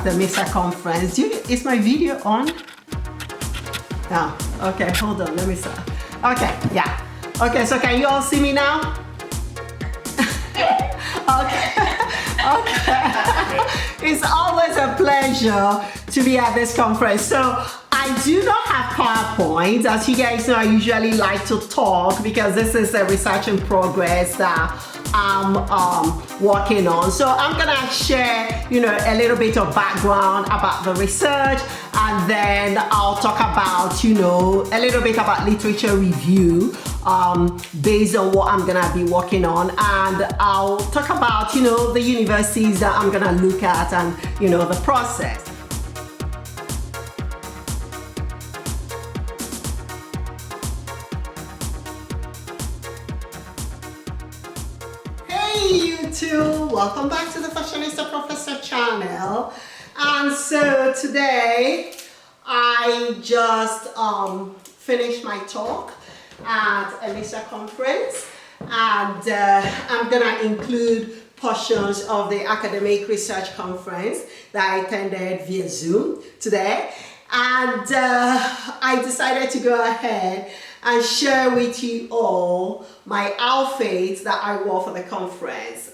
the MISA conference. Is my video on? No. Okay, hold on. Let me start. Okay, yeah. Okay, so can you all see me now? Okay. It's always a pleasure to be at this conference. So I do not have PowerPoint. As you guys know, I usually like to talk because this is a research in progress that I'm working on. So I'm gonna share, a little bit of background about the research, and then I'll talk about, a little bit about literature review based on what I'm gonna be working on, and I'll talk about, the universities that I'm gonna look at and, the process. Welcome back to the Fashionista Professor channel. And so today I just finished my talk at a MISA conference, and I'm gonna include portions of the academic research conference that I attended via Zoom today. And I decided to go ahead and share with you all my outfits that I wore for the conference.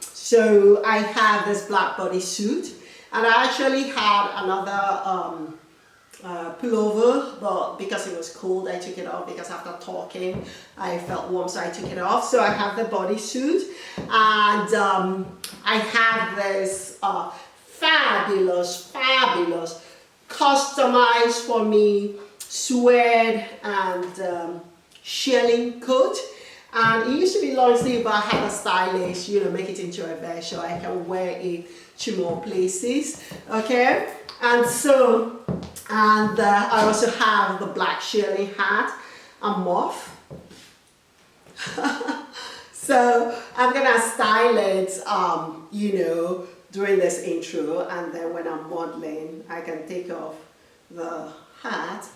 So I have this black bodysuit, and I actually had another pullover, but because it was cold, I took it off because after talking, I felt warm, so I took it off. So I have the bodysuit, and I have this fabulous, customized for me suede and shearling coat. And it used to be long sleeve, but I had a stylish, make it into a vest so I can wear it to more places, okay? And so, I also have the black shearling hat and muff. So I'm gonna style it, during this intro, and then when I'm modeling, I can take off the hat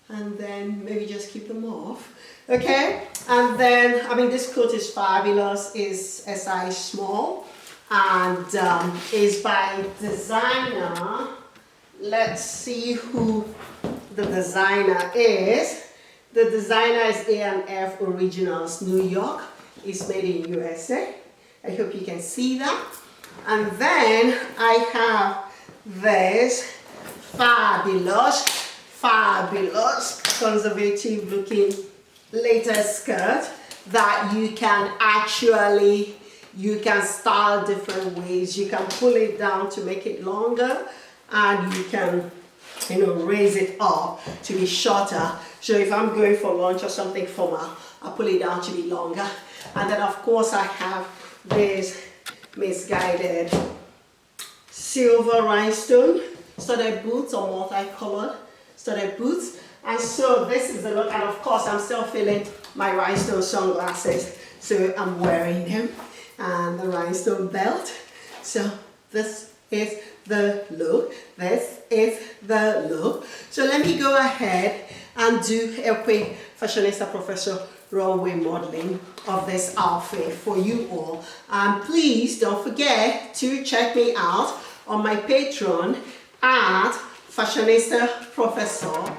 and then maybe just keep them off, okay? And then, this coat is fabulous. It's a size small, and is by designer. Let's see who the designer is. The designer is A&F Originals, New York. It's made in USA. I hope you can see that. And then I have this fabulous conservative looking latex skirt that you can style different ways. You can pull it down to make it longer, and you can raise it up to be shorter. So if I'm going for lunch or something formal, I'll pull it down to be longer. And then of course I have this misguided silver rhinestone studded boots, or multicolored studded boots. And so this is the look, and of course I'm still feeling my rhinestone sunglasses, so I'm wearing them, and the rhinestone belt. So this is the look. This is the look. So let me go ahead and do a quick Fashionista Professor runway modeling of this outfit for you all. And please don't forget to check me out on my Patreon at Fashionista Professor.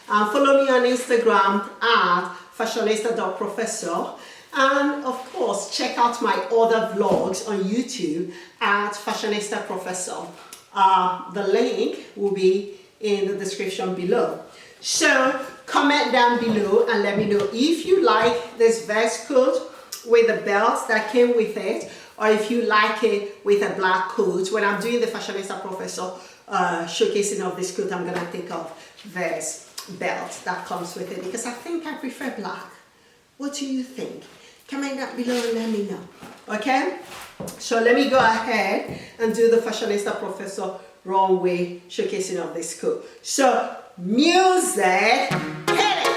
And follow me on Instagram at fashionista.professor. And of course, check out my other vlogs on YouTube at Fashionista Professor. The link will be in the description below. So comment down below and let me know if you like this vest coat with the belt that came with it, or if you like it with a black coat. When I'm doing the Fashionista Professor showcasing of this coat, I'm gonna take off this belt that comes with it because I think I prefer black. What do you think? Comment down below and let me know, okay? So let me go ahead and do the Fashionista Professor runway showcasing of this coat. So music, hit it!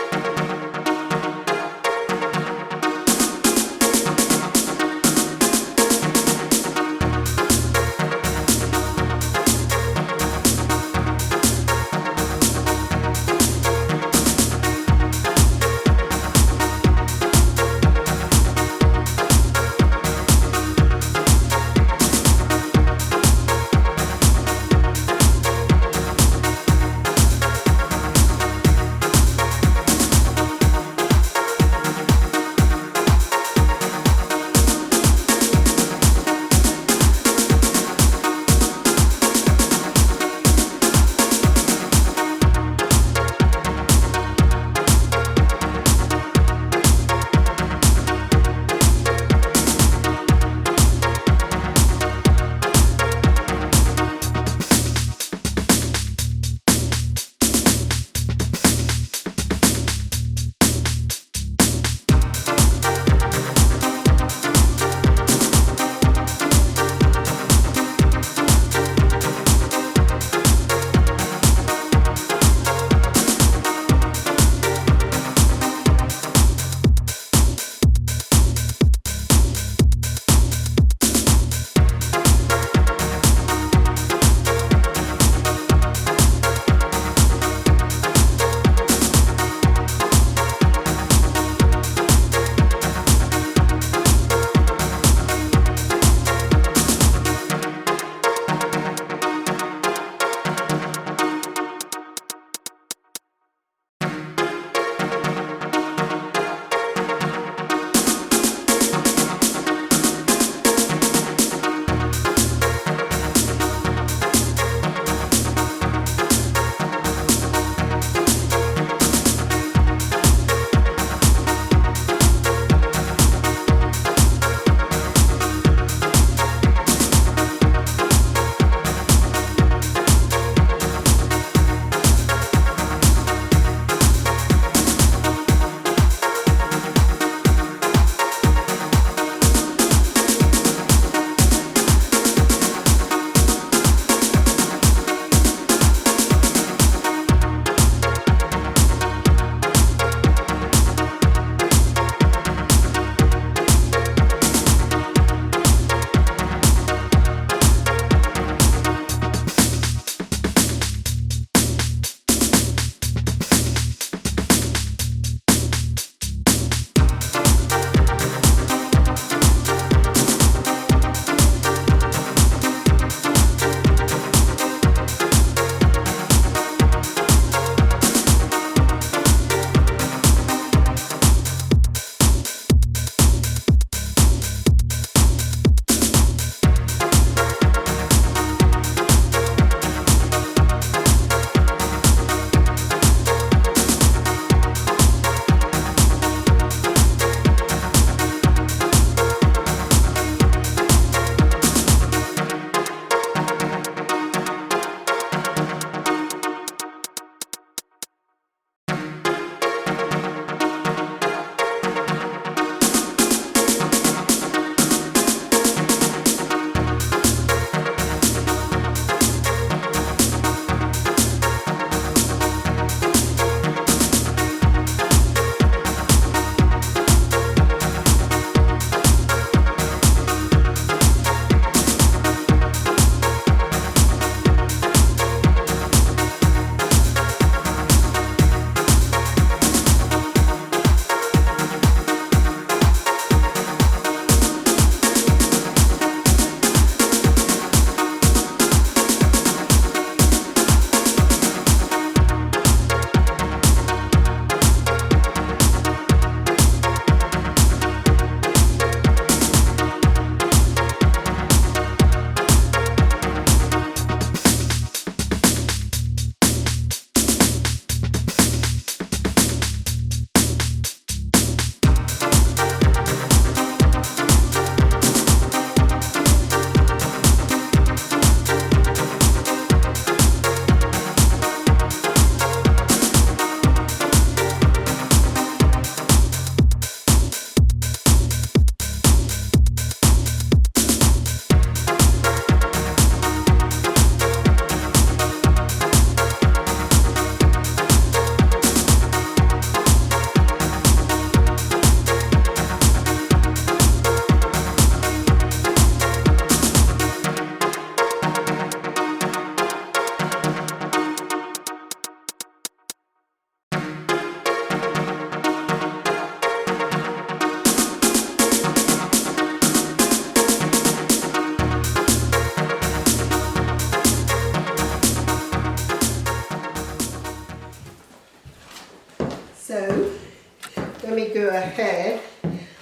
go ahead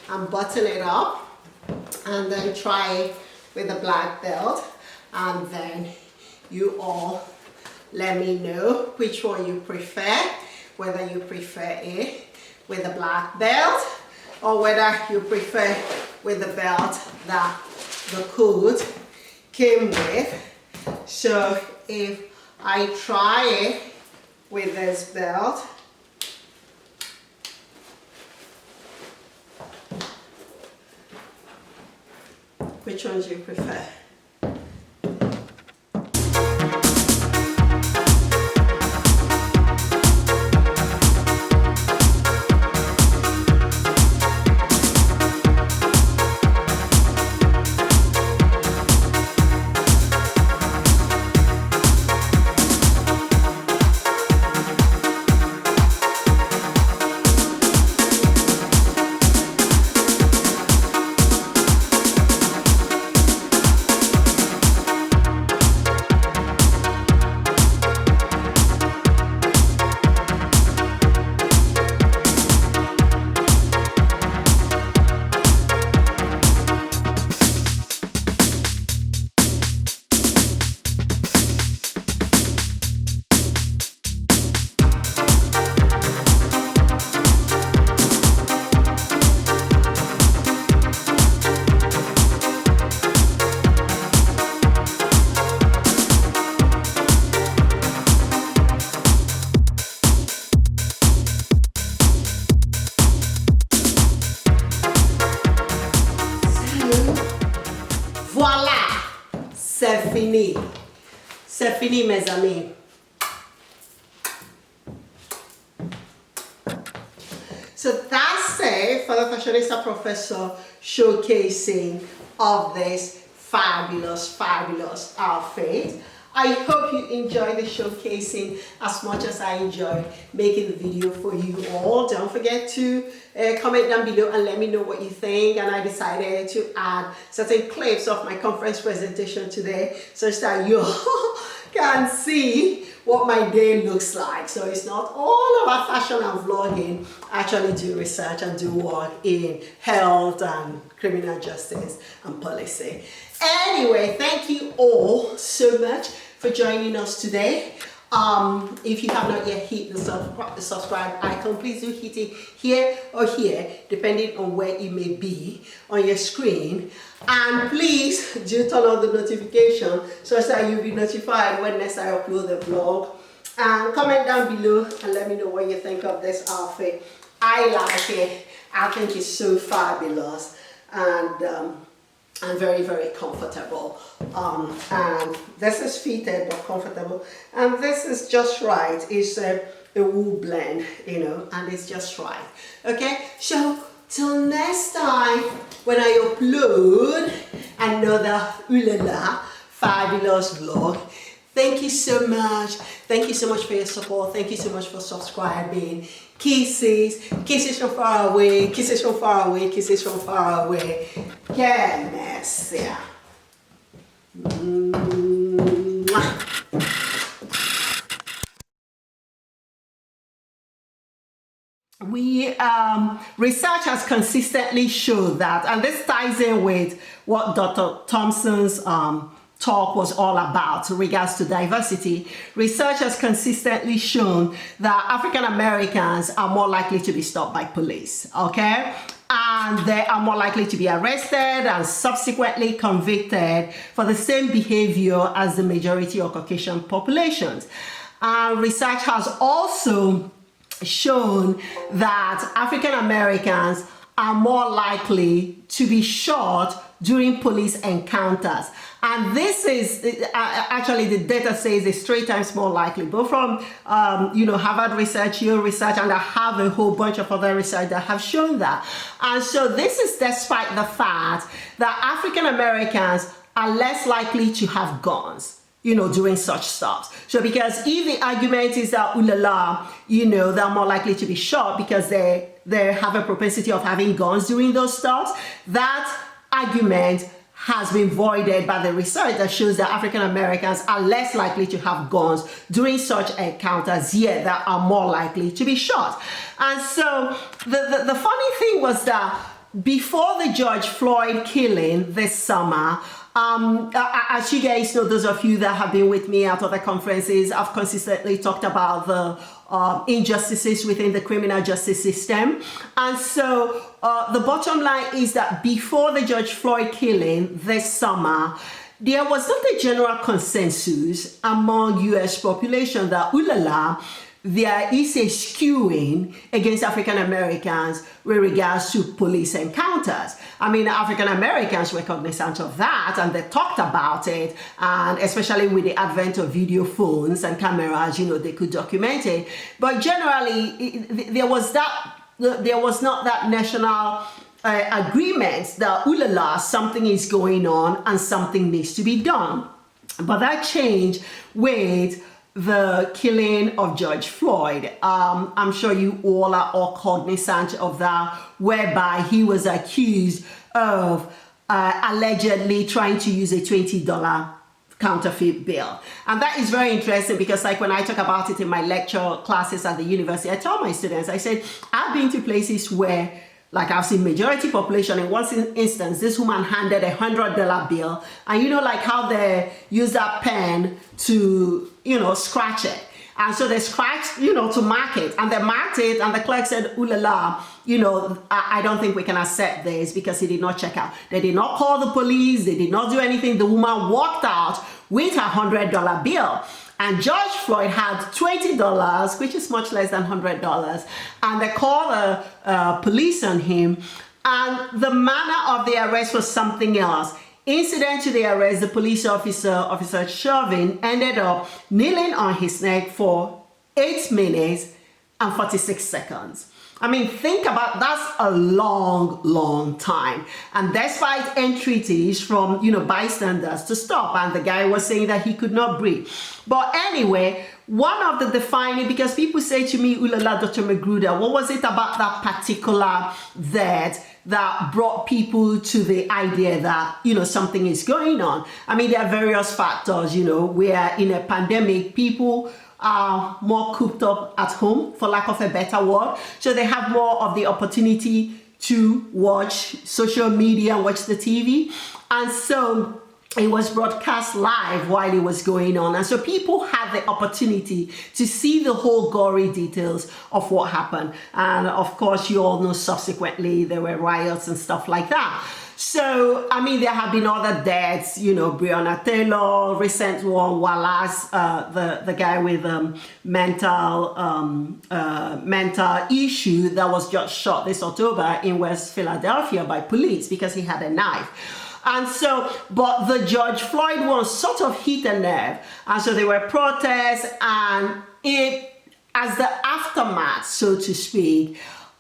and button it up and then try it with the black belt, and then you all let me know which one you prefer, whether you prefer it with the black belt or whether you prefer with the belt that the coat came with. So if I try it with this belt, which ones you prefer? Voila, c'est fini. C'est fini, mes amis. So that's it for the Fashionista Professor showcasing of this fabulous outfit. I hope you enjoy the showcasing as much as I enjoy making the video for you all. Don't forget to comment down below and let me know what you think. And I decided to add certain clips of my conference presentation today such that you can see what my day looks like. So it's not all about fashion and vlogging. I actually do research and do work in health and criminal justice and policy. Anyway, thank you all so much for joining us today. If you have not yet hit the subscribe icon, please do hit it here or here, depending on where it may be on your screen. And please do turn on the notification so that you'll be notified when next I upload the vlog. And comment down below and let me know what you think of this outfit. I like it. I think it's so fabulous and very comfortable. And this is fitted but comfortable, and this is just right. It's a wool blend, you know, and it's just right. Okay, so till next time when I upload another fabulous vlog. Thank you so much. Thank you so much for your support. Thank you so much for subscribing. Kisses, kisses from far away, kisses from far away, kisses from far away. Que merci. Research has consistently shown that, and this ties in with what Dr. Thompson's talk was all about in regards to diversity. Research has consistently shown that African Americans are more likely to be stopped by police, okay? And they are more likely to be arrested and subsequently convicted for the same behavior as the majority of Caucasian populations. Research has also shown that African Americans are more likely to be shot during police encounters. And this is actually, the data says it's 3 times more likely, both from Harvard research, Yale research, and I have a whole bunch of other research that have shown that. And so this is despite the fact that African Americans are less likely to have guns, during such stops. So because if the argument is that, they're more likely to be shot because they have a propensity of having guns during those stops, that argument has been voided by the research that shows that African Americans are less likely to have guns during such encounters, yet that are more likely to be shot. And so the funny thing was that before the George Floyd killing this summer, as you guys know, those of you that have been with me at other conferences, I've consistently talked about the injustices within the criminal justice system. And so the bottom line is that before the George Floyd killing this summer, there was not a general consensus among US population that, there is a skewing against African Americans with regards to police encounters. I mean, African Americans were cognizant of that and they talked about it, and especially with the advent of video phones and cameras, they could document it. But generally, there was not that national agreement that, something is going on and something needs to be done. But that changed with the killing of George Floyd. I'm sure you all are cognizant of that, whereby he was accused of allegedly trying to use a $20 counterfeit bill. And that is very interesting because, like, when I talk about it in my lecture classes at the university, I tell my students, I said, I've been to places where, like, I've seen majority population. In one instance, this woman handed a $100 bill, and like how they use that pen to, scratch it. And so they scratched, to mark it, and they marked it, and the clerk said, I don't think we can accept this because he did not check out. They did not call the police. They did not do anything. The woman walked out with her $100 bill. And George Floyd had $20, which is much less than $100. And they called the police on him. And the manner of the arrest was something else. Incident to the arrest, the police officer, Officer Shearling, ended up kneeling on his neck for 8 minutes and 46 seconds. I mean, think about, that's a long time. And despite entreaties from, bystanders to stop, and the guy was saying that he could not breathe. But anyway, one of the defining, because people say to me, Dr. Magruder, what was it about that particular that brought people to the idea that, something is going on? I mean, there are various factors, we are in a pandemic, people are more cooped up at home, for lack of a better word. So they have more of the opportunity to watch social media, watch the TV. And so it was broadcast live while it was going on. And so people had the opportunity to see the whole gory details of what happened. And of course, you all know subsequently there were riots and stuff like that. So, I mean, there have been other deaths, Breonna Taylor, recent one, Wallace, the guy with mental issue that was just shot this October in West Philadelphia by police because he had a knife. And so, but the George Floyd one sort of hit a nerve. And so there were protests, and as the aftermath, so to speak,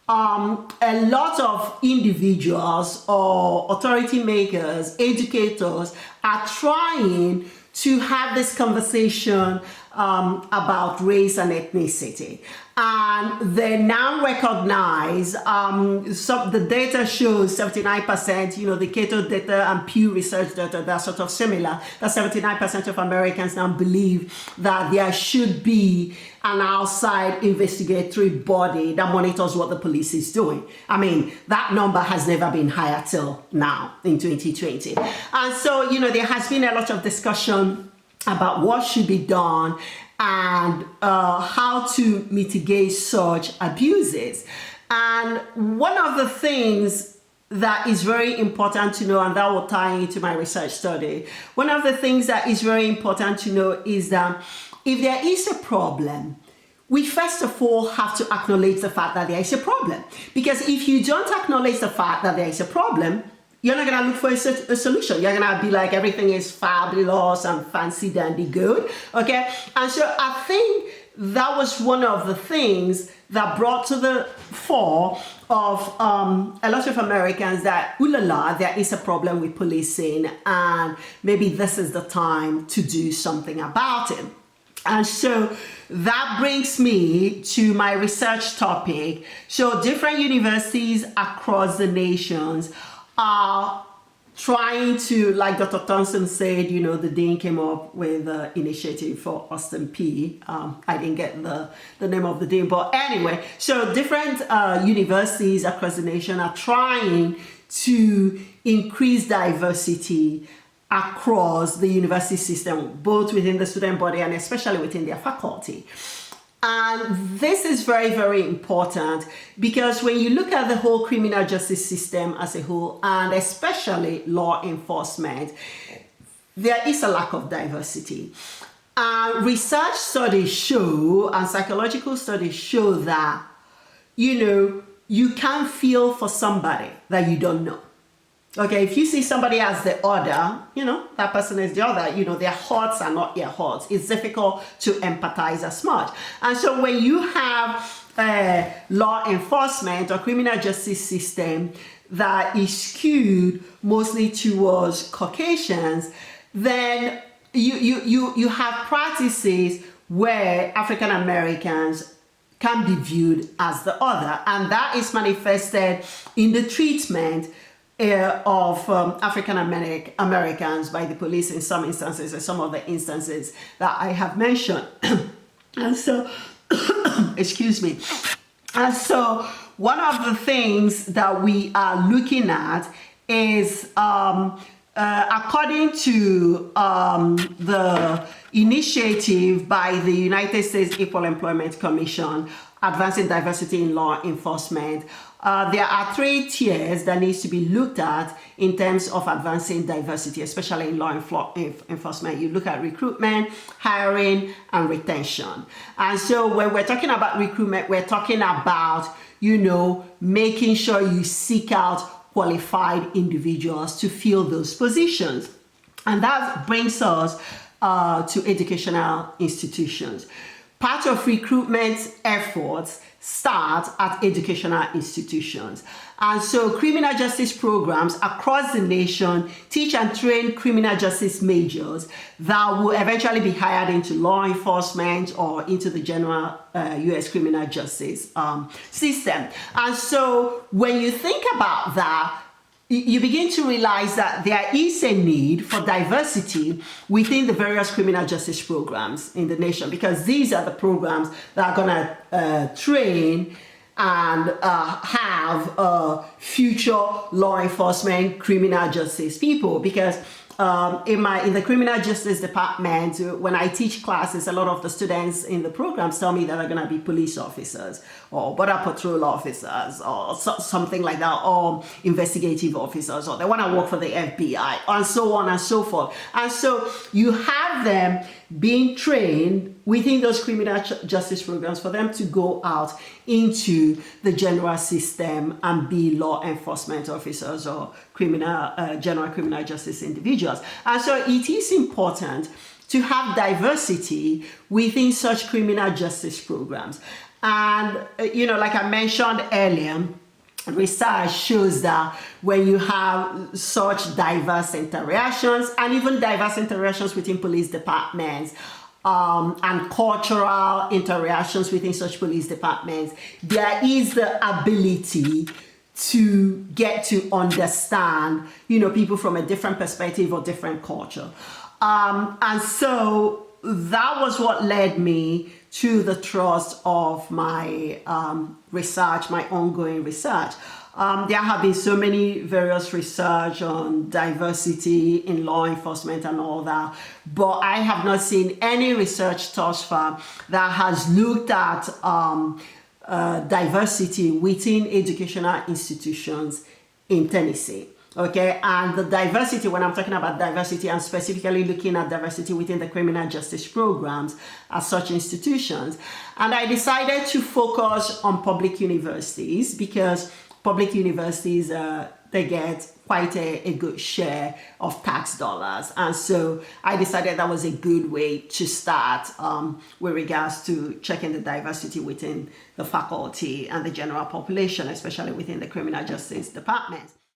a lot of individuals or authority makers, educators are trying to have this conversation about race and ethnicity. And they now recognize, the data shows 79%, the Cato data and Pew Research data, they're sort of similar, that 79% of Americans now believe that there should be an outside investigatory body that monitors what the police is doing. I mean, that number has never been higher till now in 2020. And so, there has been a lot of discussion about what should be done and how to mitigate such abuses. And one of the things that is very important to know, and that will tie into my research study, one of the things that is very important to know is that if there is a problem, we first of all have to acknowledge the fact that there is a problem. Because if you don't acknowledge the fact that there is a problem, you're not going to look for a solution. You're going to be like, everything is fabulous and fancy dandy good. Okay. And so I think that was one of the things that brought to the fore of a lot of Americans that, there is a problem with policing, and maybe this is the time to do something about it. And so that brings me to my research topic. So different universities across the nations are trying to, like Dr. Thompson said, you know, the dean came up with the initiative for Austin P. I didn't get the name of the dean, but anyway, so different universities across the nation are trying to increase diversity across the university system, both within the student body and especially within their faculty. And this is very, very important because when you look at the whole criminal justice system as a whole, and especially law enforcement, there is a lack of diversity. Research studies show, and psychological studies show that, you know, you can't feel for somebody that you don't know. Okay, if you see somebody as the other, you know, that person is the other, you know, their hearts are not your hearts. It's difficult to empathize as much. And so when you have law enforcement or criminal justice system that is skewed mostly towards Caucasians, then you have practices where African Americans can be viewed as the other. And that is manifested in the treatment of African Americans by the police in some instances, and some of the instances that I have mentioned. And so, excuse me. And so one of the things that we are looking at is, according to the initiative by the United States Equal Employment Commission, Advancing Diversity in Law Enforcement, there are 3 tiers that needs to be looked at in terms of advancing diversity, especially in law enforcement. You look at recruitment, hiring, and retention. And so when we're talking about recruitment, we're talking about, you know, making sure you seek out qualified individuals to fill those positions. And that brings us to educational institutions. Part of recruitment efforts start at educational institutions. And so criminal justice programs across the nation teach and train criminal justice majors that will eventually be hired into law enforcement or into the general US criminal justice system. And so when you think about that, you begin to realize that there is a need for diversity within the various criminal justice programs in the nation, because these are the programs that are going to train and have future law enforcement criminal justice people. Because in the criminal justice department, when I teach classes, a lot of the students in the programs tell me that they're going to be police officers or border patrol officers or something like that, or investigative officers, or they want to work for the FBI, and so on and so forth. And so you have them being trained within those criminal justice programs for them to go out into the general system and be law enforcement officers or general criminal justice individuals. And so it is important to have diversity within such criminal justice programs. And, you know, like I mentioned earlier, research shows that when you have such diverse interactions, and even diverse interactions within police departments, and cultural interactions within such police departments, there is the ability to get to understand, you know, people from a different perspective or different culture. And so that was what led me to the thrust of my research, my ongoing research. There have been so many various research on diversity in law enforcement and all that, but I have not seen any research thus far that has looked at diversity within educational institutions in Tennessee. Okay, and the diversity, when I'm talking about diversity, I'm specifically looking at diversity within the criminal justice programs at such institutions. And I decided to focus on public universities because public universities, they get quite a good share of tax dollars. And so I decided that was a good way to start with regards to checking the diversity within the faculty and the general population, especially within the criminal justice department.